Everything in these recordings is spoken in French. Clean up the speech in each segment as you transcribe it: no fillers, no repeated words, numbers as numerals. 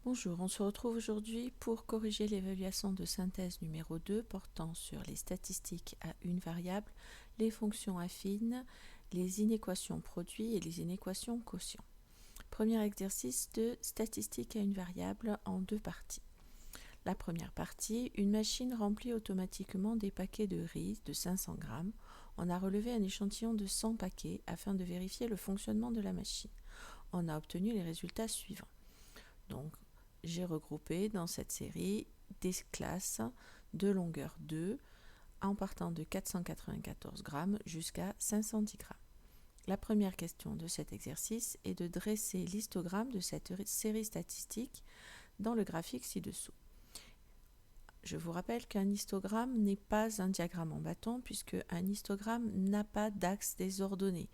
Bonjour, on se retrouve aujourd'hui pour corriger l'évaluation de synthèse numéro 2 portant sur les statistiques à une variable, les fonctions affines, les inéquations produits et les inéquations quotient. Premier exercice de statistiques à une variable en deux parties. La première partie, une machine remplit automatiquement des paquets de riz de 500 grammes. On a relevé un échantillon de 100 paquets afin de vérifier le fonctionnement de la machine. On a obtenu les résultats suivants. Donc, j'ai regroupé dans cette série des classes de longueur 2 en partant de 494 grammes jusqu'à 510 grammes. La première question de cet exercice est de dresser l'histogramme de cette série statistique dans le graphique ci-dessous. Je vous rappelle qu'un histogramme n'est pas un diagramme en bâton puisque un histogramme n'a pas d'axe désordonné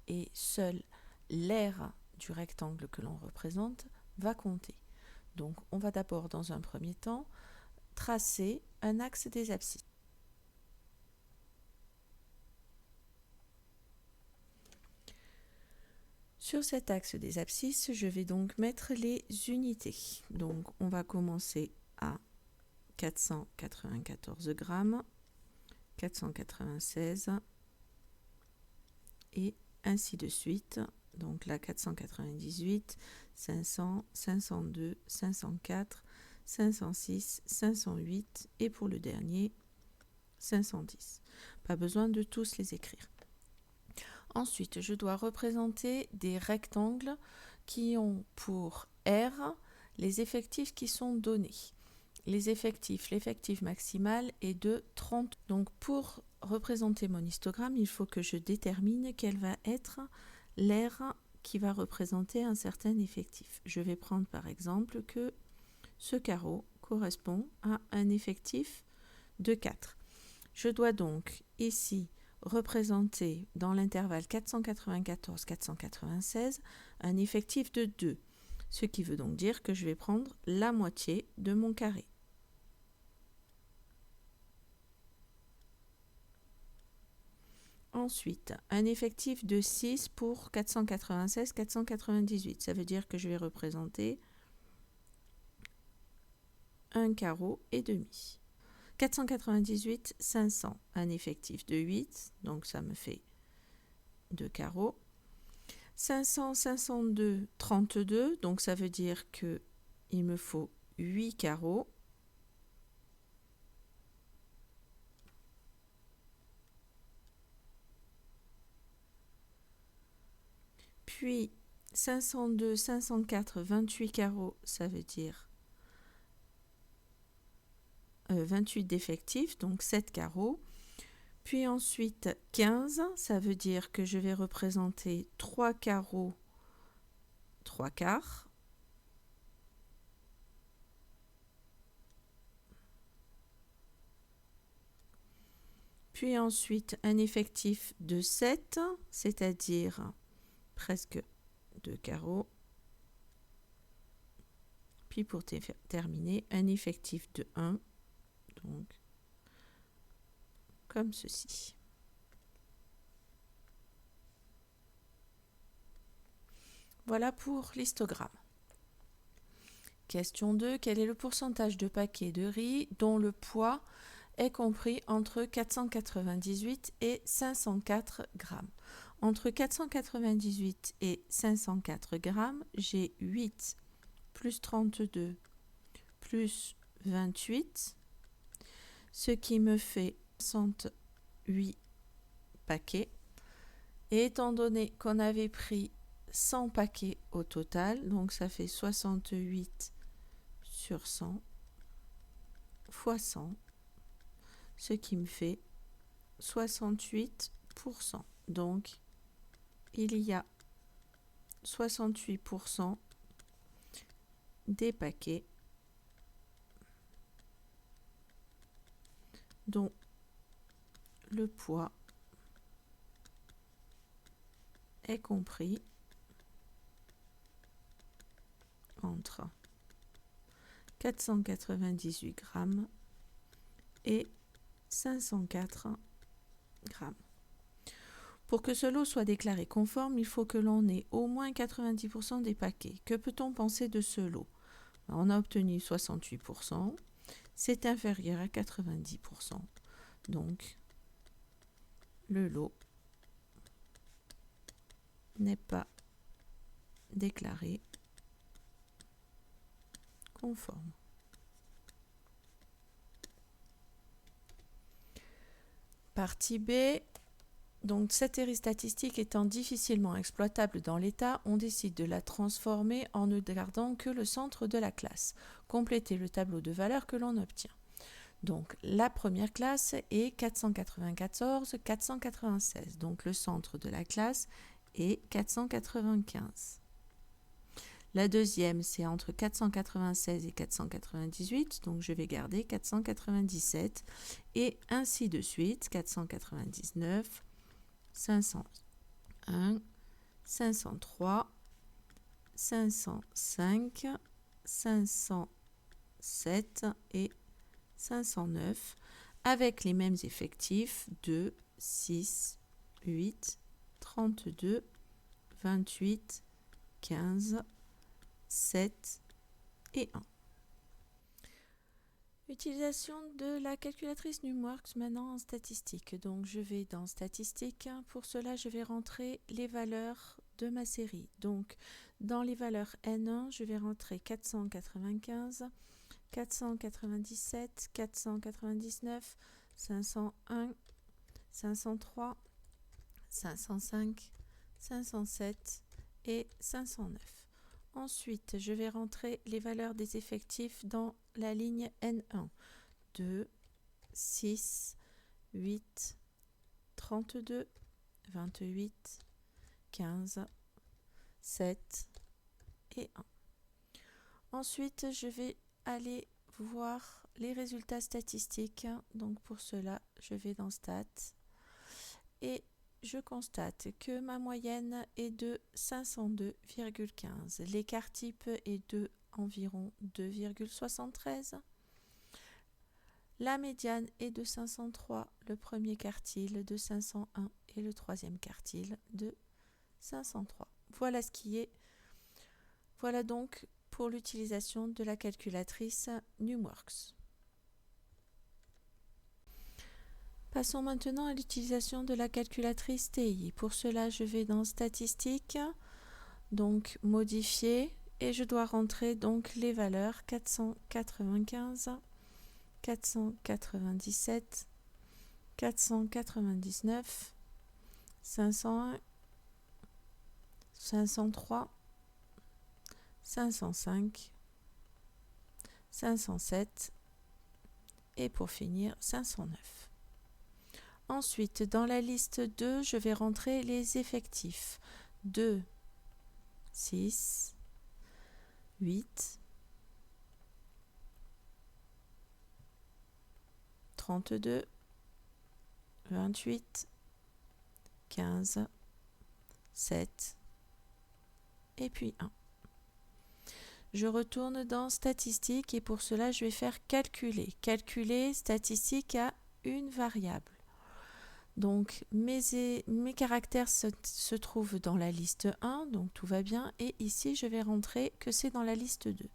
et seul l'aire du rectangle que l'on représente va compter. Donc, on va d'abord, dans un premier temps, tracer un axe des abscisses. Sur cet axe des abscisses, je vais donc mettre les unités. Donc, on va commencer à 494 grammes, 496 et ainsi de suite. Donc là, 498, 500, 502, 504, 506, 508 et pour le dernier, 510. Pas besoin de tous les écrire. Ensuite, je dois représenter des rectangles qui ont pour R les effectifs qui sont donnés. L'effectif maximal est de 30. Donc pour représenter mon histogramme, il faut que je détermine quelle va être l'aire qui va représenter un certain effectif. Je vais prendre par exemple que ce carreau correspond à un effectif de 4. Je dois donc ici représenter dans l'intervalle 494-496 un effectif de 2, ce qui veut donc dire que je vais prendre la moitié de mon carré. Ensuite, un effectif de 6 pour 496-498, ça veut dire que je vais représenter un carreau et demi. 498, 500, un effectif de 8, donc ça me fait 2 carreaux. 500, 502, 32, donc ça veut dire qu'il me faut 8 carreaux. Puis 502, 504, 28 carreaux, ça veut dire 28 d'effectifs, donc 7 carreaux. Puis ensuite 15, ça veut dire que je vais représenter 3 carreaux, 3 quarts. Puis ensuite un effectif de 7, c'est-à-dire presque 2 carreaux. Puis pour terminer, un effectif de 1, donc comme ceci. Voilà pour l'histogramme. Question 2. Quel est le pourcentage de paquets de riz dont le poids est compris entre 498 et 504 grammes? Entre 498 et 504 grammes, j'ai 8 plus 32 plus 28, ce qui me fait 68 paquets. Et étant donné qu'on avait pris 100 paquets au total, donc ça fait 68 sur 100 fois 100, ce qui me fait 68%. Donc, il y a 68% des paquets dont le poids est compris entre 498 grammes et 504 grammes. Pour que ce lot soit déclaré conforme, il faut que l'on ait au moins 90% des paquets. Que peut-on penser de ce lot? On a obtenu 68%. C'est inférieur à 90%. Donc, le lot n'est pas déclaré conforme. Partie B. Donc, cette série statistique étant difficilement exploitable dans l'état, on décide de la transformer en ne gardant que le centre de la classe. Compléter le tableau de valeurs que l'on obtient. Donc, la première classe est 494, 496. Donc, le centre de la classe est 495. La deuxième, c'est entre 496 et 498, donc je vais garder 497, et ainsi de suite, 499, 501, 503, 505, 507 et 509, avec les mêmes effectifs 2, 6, 8, 32, 28, 15, 7 et 1. Utilisation de la calculatrice Numworks maintenant en statistique. Donc je vais dans statistique. Pour cela, je vais rentrer les valeurs de ma série. Donc dans les valeurs N1, je vais rentrer 495, 497, 499, 501, 503, 505, 507 et 509. Ensuite, je vais rentrer les valeurs des effectifs dans la ligne N1. 2, 6, 8, 32, 28, 15, 7 et 1. Ensuite, je vais aller voir les résultats statistiques. Donc pour cela, je vais dans Stats et je constate que ma moyenne est de 502,15. L'écart type est de environ 2,73. La médiane est de 503, le premier quartile de 501 et le troisième quartile de 503. Voilà ce qui est. Voilà donc pour l'utilisation de la calculatrice Numworks. Passons maintenant à l'utilisation de la calculatrice TI. Pour cela, je vais dans Statistiques, donc Modifier, et je dois rentrer donc les valeurs 495, 497, 499, 501, 503, 505, 507 et pour finir 509. Ensuite, dans la liste 2, je vais rentrer les effectifs. 2, 6, 8, 32, 28, 15, 7 et puis 1. Je retourne dans Statistiques et pour cela, je vais faire Calculer. Calculer statistique à une variable. Donc mes caractères se trouvent dans la liste 1, donc tout va bien. Et ici, je vais rentrer que c'est dans la liste 2.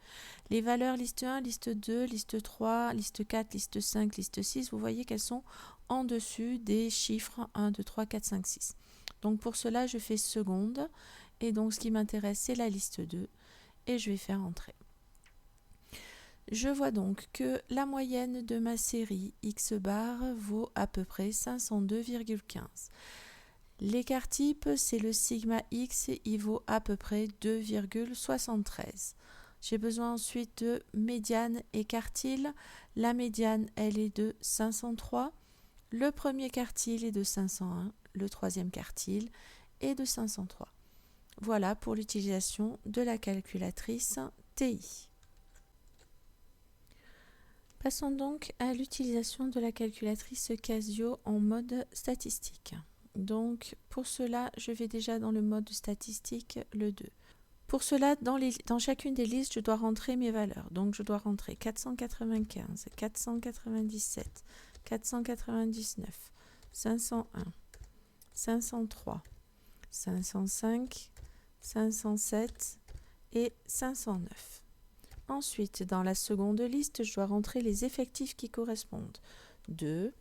Les valeurs liste 1, liste 2, liste 3, liste 4, liste 5, liste 6, vous voyez qu'elles sont en dessus des chiffres 1, 2, 3, 4, 5, 6. Donc pour cela, je fais seconde. Et donc ce qui m'intéresse, c'est la liste 2. Et je vais faire entrer. Je vois donc que la moyenne de ma série X bar vaut à peu près 502,15. L'écart type, c'est le sigma X, il vaut à peu près 2,73. J'ai besoin ensuite de médiane et quartile. La médiane, elle est de 503. Le premier quartile est de 501. Le troisième quartile est de 503. Voilà pour l'utilisation de la calculatrice TI. Passons donc à l'utilisation de la calculatrice Casio en mode statistique. Donc pour cela, je vais déjà dans le mode statistique, le 2. Pour cela, dans chacune des listes, je dois rentrer mes valeurs. Donc je dois rentrer 495, 497, 499, 501, 503, 505, 507 et 509. Ensuite, dans la seconde liste, je dois rentrer les effectifs qui correspondent. 2,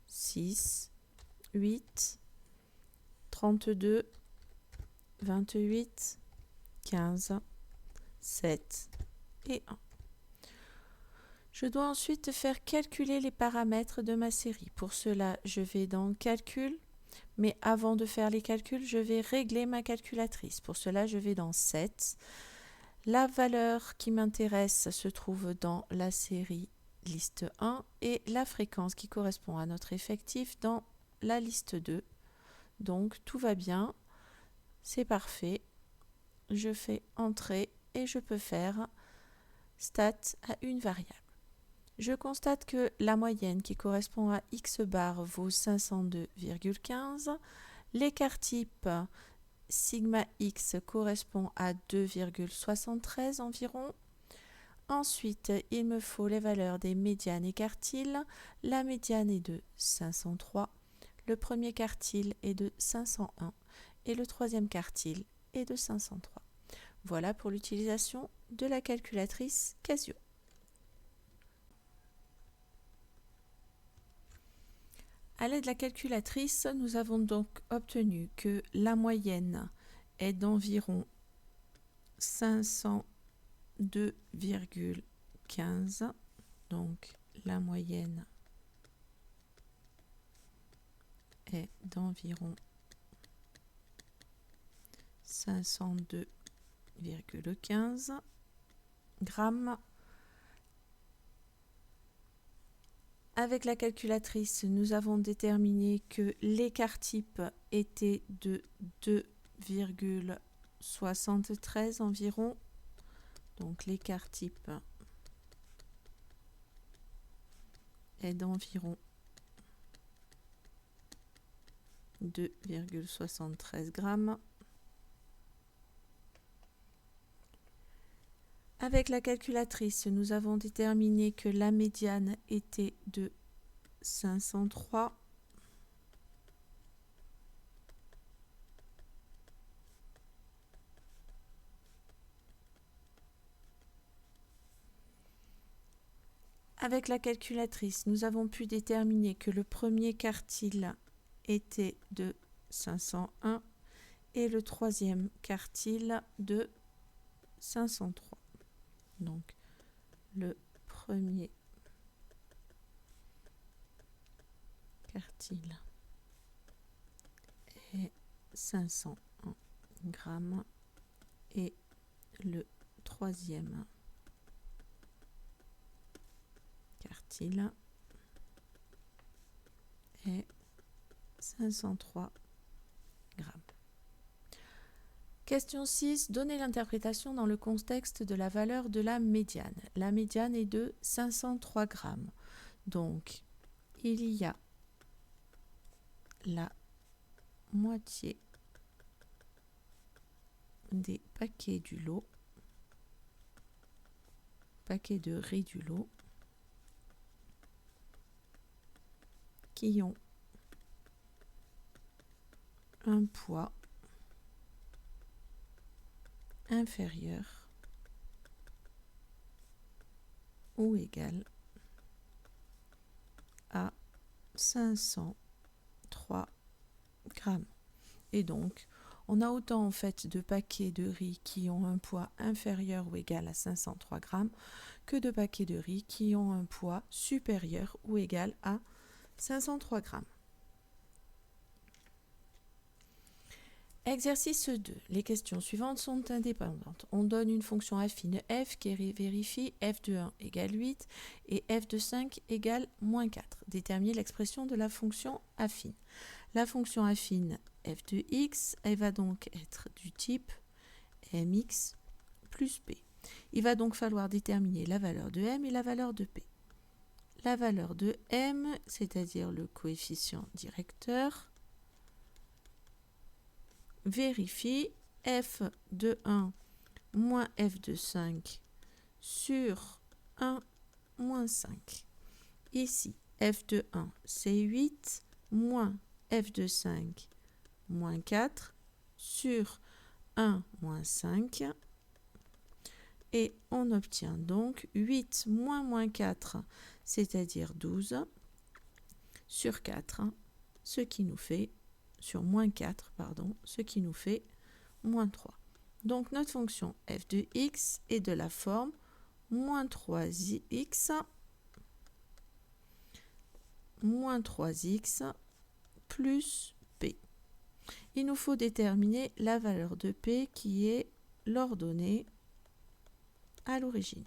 6, 8, 32, 28, 15, 7 et 1. Je dois ensuite faire calculer les paramètres de ma série. Pour cela, je vais dans Calcul, mais avant de faire les calculs, je vais régler ma calculatrice. Pour cela, je vais dans 7. La valeur qui m'intéresse se trouve dans la série liste 1 et la fréquence qui correspond à notre effectif dans la liste 2. Donc tout va bien, c'est parfait. Je fais Entrée et je peux faire Stat à une variable. Je constate que la moyenne qui correspond à x bar vaut 502,15. L'écart type sigma x correspond à 2,73 environ. Ensuite, il me faut les valeurs des médianes et quartiles. La médiane est de 503, le premier quartile est de 501 et le troisième quartile est de 503. Voilà pour l'utilisation de la calculatrice Casio. À l'aide de la calculatrice, nous avons donc obtenu que la moyenne est d'environ 502,15. Donc la moyenne est d'environ 502,15 grammes. Avec la calculatrice, nous avons déterminé que l'écart type était de 2,73 environ. Donc l'écart type est d'environ 2,73 grammes. Avec la calculatrice, nous avons déterminé que la médiane était de 503. Avec la calculatrice, nous avons pu déterminer que le premier quartile était de 501 et le troisième quartile de 503. Donc, le premier quartile est 501 grammes et le troisième quartile est 503 grammes. Question 6. Donnez l'interprétation dans le contexte de la valeur de la médiane. La médiane est de 503 grammes. Donc, il y a la moitié des paquets du lot, paquets de riz du lot, qui ont un poids inférieur ou égal à 503 grammes. Et donc, on a autant en fait de paquets de riz qui ont un poids inférieur ou égal à 503 grammes que de paquets de riz qui ont un poids supérieur ou égal à 503 grammes. Exercice 2. Les questions suivantes sont indépendantes. On donne une fonction affine f qui vérifie f de 1 égale 8 et f de 5 égale moins 4. Déterminez l'expression de la fonction affine. La fonction affine f de x, elle va donc être du type mx plus p. Il va donc falloir déterminer la valeur de m et la valeur de p. La valeur de m, c'est-à-dire le coefficient directeur, vérifie f de 1 moins f de 5 sur 1 moins 5. Ici, f de 1, c'est 8 moins f de 5 moins 4 sur 1 moins 5. et on obtient donc 8 moins 4, c'est-à-dire 12, sur 4, ce qui nous fait, sur moins 4, pardon, ce qui nous fait moins 3. Donc notre fonction f de x est de la forme moins 3x plus p. Il nous faut déterminer la valeur de p qui est l'ordonnée à l'origine.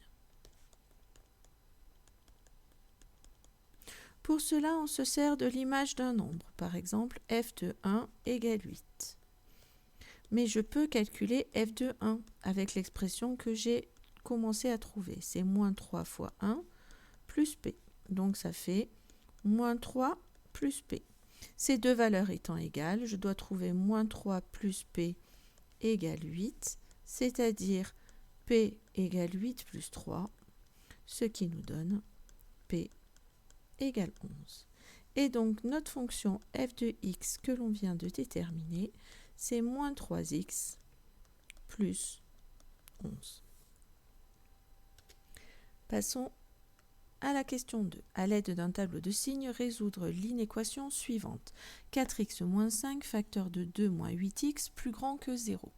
Pour cela, on se sert de l'image d'un nombre, par exemple f de 1 égale 8. Mais je peux calculer f de 1 avec l'expression que j'ai commencé à trouver. C'est moins 3 fois 1 plus p. Donc ça fait moins 3 plus p. Ces deux valeurs étant égales, je dois trouver moins 3 plus p égale 8, c'est-à-dire p égale 8 plus 3, ce qui nous donne p égale 11. Et donc notre fonction f de x que l'on vient de déterminer, c'est moins 3x plus 11. Passons à la question 2. À l'aide d'un tableau de signes, résoudre l'inéquation suivante. 4x moins 5, facteur de 2 moins 8x, plus grand que 0.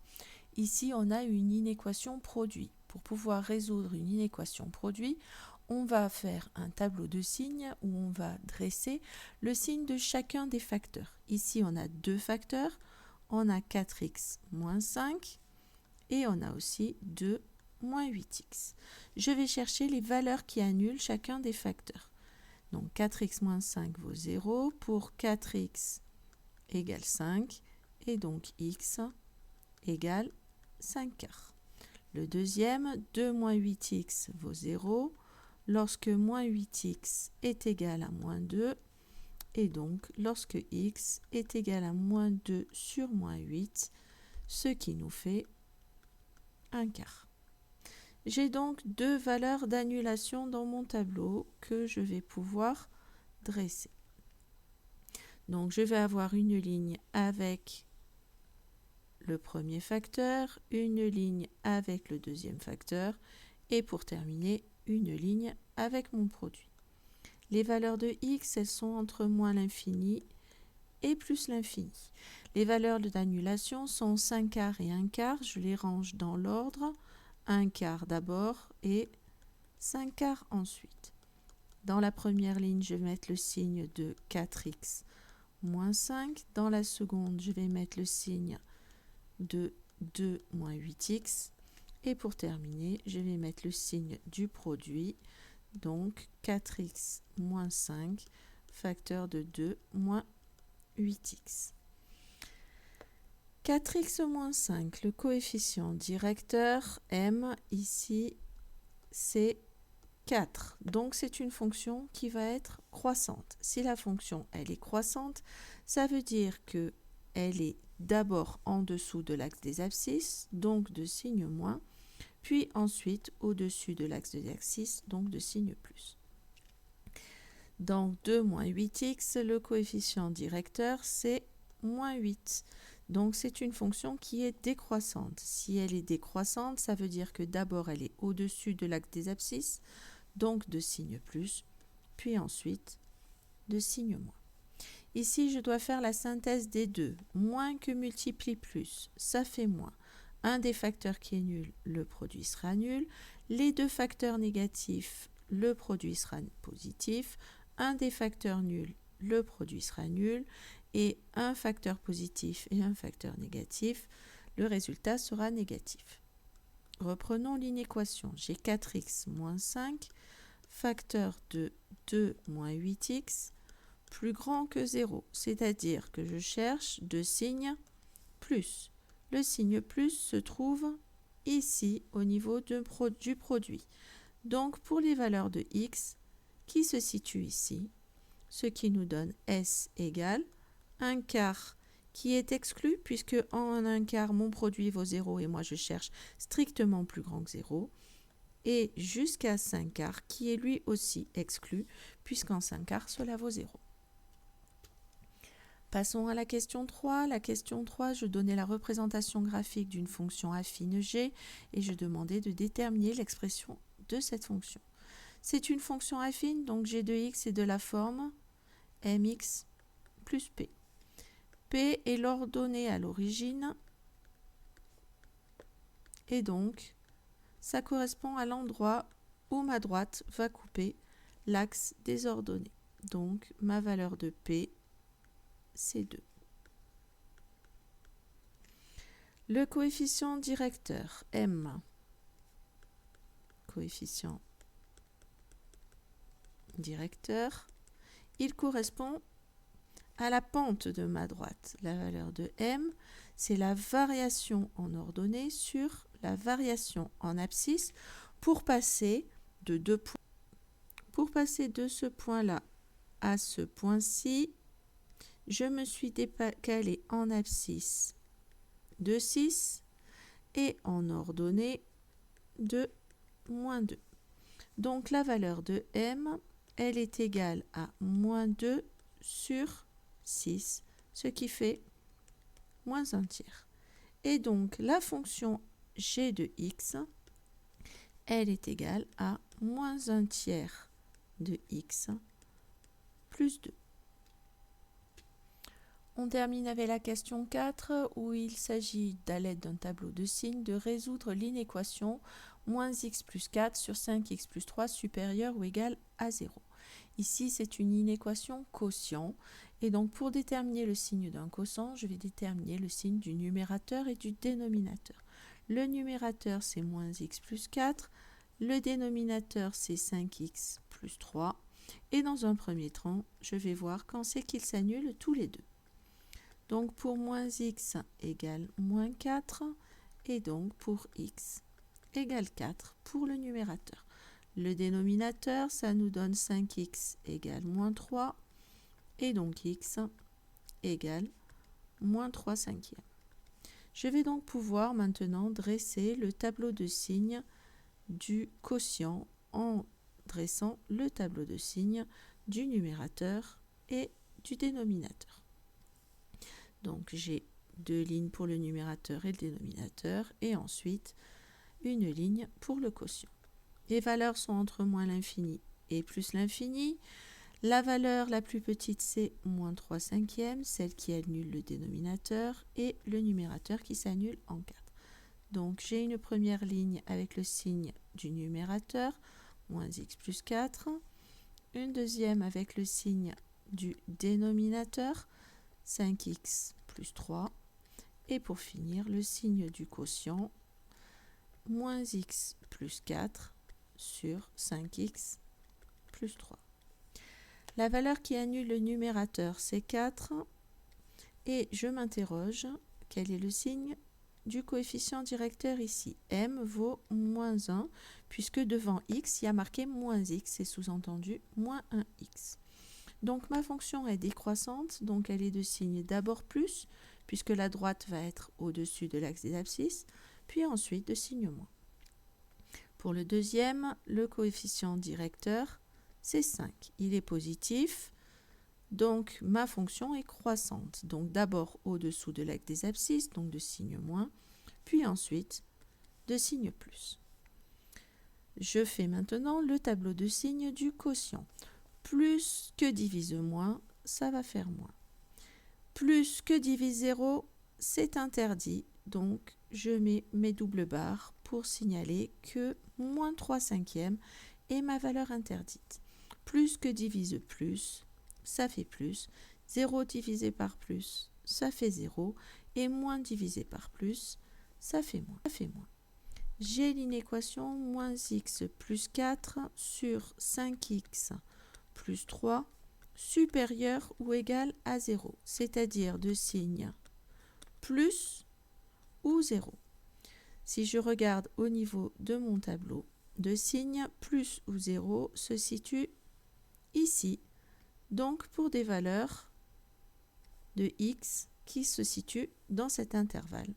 Ici, on a une inéquation produit. Pour pouvoir résoudre une inéquation produit, on va faire un tableau de signes où on va dresser le signe de chacun des facteurs. Ici, on a deux facteurs. On a 4x moins 5 et on a aussi 2 moins 8x. Je vais chercher les valeurs qui annulent chacun des facteurs. Donc 4x moins 5 vaut 0 pour 4x égale 5 et donc x égale 5 quarts. Le deuxième, 2 moins 8x vaut 0 lorsque moins 8x est égal à moins 2 et donc lorsque x est égal à moins 2 sur moins 8, ce qui nous fait 1 quart. J'ai donc deux valeurs d'annulation dans mon tableau que je vais pouvoir dresser. Donc je vais avoir une ligne avec le premier facteur, une ligne avec le deuxième facteur et pour terminer, une ligne avec mon produit. Les valeurs de x, elles sont entre moins l'infini et plus l'infini. Les valeurs d'annulation sont 5 quarts et 1 quart. Je les range dans l'ordre. 1 quart d'abord et 5 quarts ensuite. Dans la première ligne, je vais mettre le signe de 4x moins 5. Dans la seconde, je vais mettre le signe de 2 moins 8x. Et pour terminer, je vais mettre le signe du produit. Donc 4x moins 5, facteur de 2 moins 8x. 4x moins 5, le coefficient directeur m, ici, c'est 4. Donc c'est une fonction qui va être croissante. Si la fonction elle est croissante, ça veut dire que elle est d'abord en dessous de l'axe des abscisses, donc de signe moins, puis ensuite au-dessus de l'axe des abscisses, donc de signe plus. Dans 2 moins 8x, le coefficient directeur, c'est moins 8. Donc c'est une fonction qui est décroissante. Si elle est décroissante, ça veut dire que d'abord elle est au-dessus de l'axe des abscisses, donc de signe plus, puis ensuite de signe moins. Ici, je dois faire la synthèse des deux. Moins que multiplie plus, ça fait moins. Un des facteurs qui est nul, le produit sera nul. Les deux facteurs négatifs, le produit sera positif. Un des facteurs nuls, le produit sera nul. Et un facteur positif et un facteur négatif, le résultat sera négatif. Reprenons l'inéquation. J'ai 4x moins 5, facteur de 2 moins 8x, plus grand que 0, c'est-à-dire que je cherche deux signes plus. Le signe plus se trouve ici au niveau du produit. Donc pour les valeurs de x qui se situent ici, ce qui nous donne s égale 1 quart qui est exclu puisque en 1 quart mon produit vaut 0 et moi je cherche strictement plus grand que 0 et jusqu'à 5 quarts qui est lui aussi exclu puisqu'en 5 quarts cela vaut 0. Passons à la question 3. La question 3, je donnais la représentation graphique d'une fonction affine g et je demandais de déterminer l'expression de cette fonction. C'est une fonction affine, donc g de x est de la forme mx plus p. P est l'ordonnée à l'origine et donc ça correspond à l'endroit où ma droite va couper l'axe des ordonnées. Donc ma valeur de P, c'est 2. Le coefficient directeur, M, coefficient directeur, il correspond à la pente de ma droite. La valeur de M, c'est la variation en ordonnée sur la variation en abscisse pour passer de deux points. Pour passer de ce point-là à ce point-ci, je me suis décalé en abscisse de 6 et en ordonnée de moins 2. Donc la valeur de M, elle est égale à moins 2 sur 6, ce qui fait moins 1 tiers. Et donc la fonction g de x, elle est égale à moins 1 tiers de x plus 2. On termine avec la question 4 où il s'agit, à l'aide d'un tableau de signes, de résoudre l'inéquation moins x plus 4 sur 5x plus 3 supérieur ou égal à 0. Ici, c'est une inéquation quotient. Et donc, pour déterminer le signe d'un quotient, je vais déterminer le signe du numérateur et du dénominateur. Le numérateur, c'est moins x plus 4. Le dénominateur, c'est 5x plus 3. Et dans un premier temps, je vais voir quand c'est qu'ils s'annulent tous les deux. Donc, pour moins x égale moins 4. Et donc, pour x égale 4 pour le numérateur. Le dénominateur, ça nous donne 5x égale moins 3. Et donc x égale moins 3 cinquièmes. Je vais donc pouvoir maintenant dresser le tableau de signes du quotient en dressant le tableau de signes du numérateur et du dénominateur. Donc j'ai deux lignes pour le numérateur et le dénominateur et ensuite une ligne pour le quotient. Les valeurs sont entre moins l'infini et plus l'infini. La valeur la plus petite, c'est moins 3 cinquièmes, celle qui annule le dénominateur, et le numérateur qui s'annule en 4. Donc, j'ai une première ligne avec le signe du numérateur, moins x plus 4. Une deuxième avec le signe du dénominateur, 5x plus 3. Et pour finir, le signe du quotient, moins x plus 4 sur 5x plus 3. La valeur qui annule le numérateur, c'est 4. Et je m'interroge, quel est le signe du coefficient directeur ici? M vaut moins 1, puisque devant x, il y a marqué moins x, c'est sous-entendu moins 1x. Donc ma fonction est décroissante, donc elle est de signe d'abord plus, puisque la droite va être au-dessus de l'axe des abscisses, puis ensuite de signe moins. Pour le deuxième, le coefficient directeur, c'est 5. Il est positif, donc ma fonction est croissante. Donc d'abord au-dessous de l'axe des abscisses, donc de signe moins, puis ensuite de signe plus. Je fais maintenant le tableau de signes du quotient. Plus que divise moins, ça va faire moins. Plus que divise 0, c'est interdit, donc je mets mes doubles barres pour signaler que moins 3 cinquièmes est ma valeur interdite. Plus que divise plus, ça fait plus. 0 divisé par plus, ça fait 0. Et moins divisé par plus, ça fait moins. J'ai l'inéquation moins x plus 4 sur 5x plus 3 supérieur ou égal à 0, c'est-à-dire de signe plus ou 0. Si je regarde au niveau de mon tableau, de signe plus ou 0 se situe ici, donc pour des valeurs de x qui se situent dans cet intervalle.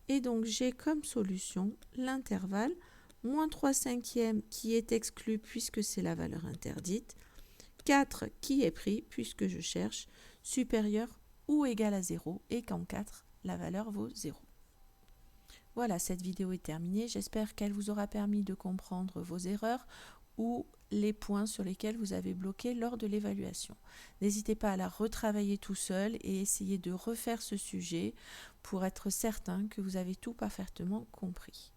Et donc j'ai comme solution l'intervalle moins 3 cinquièmes qui est exclu puisque c'est la valeur interdite, 4 qui est pris puisque je cherche supérieur ou égale à 0 et qu'en 4, la valeur vaut 0. Voilà, cette vidéo est terminée. J'espère qu'elle vous aura permis de comprendre vos erreurs ou les points sur lesquels vous avez bloqué lors de l'évaluation. N'hésitez pas à la retravailler tout seul et essayer de refaire ce sujet pour être certain que vous avez tout parfaitement compris.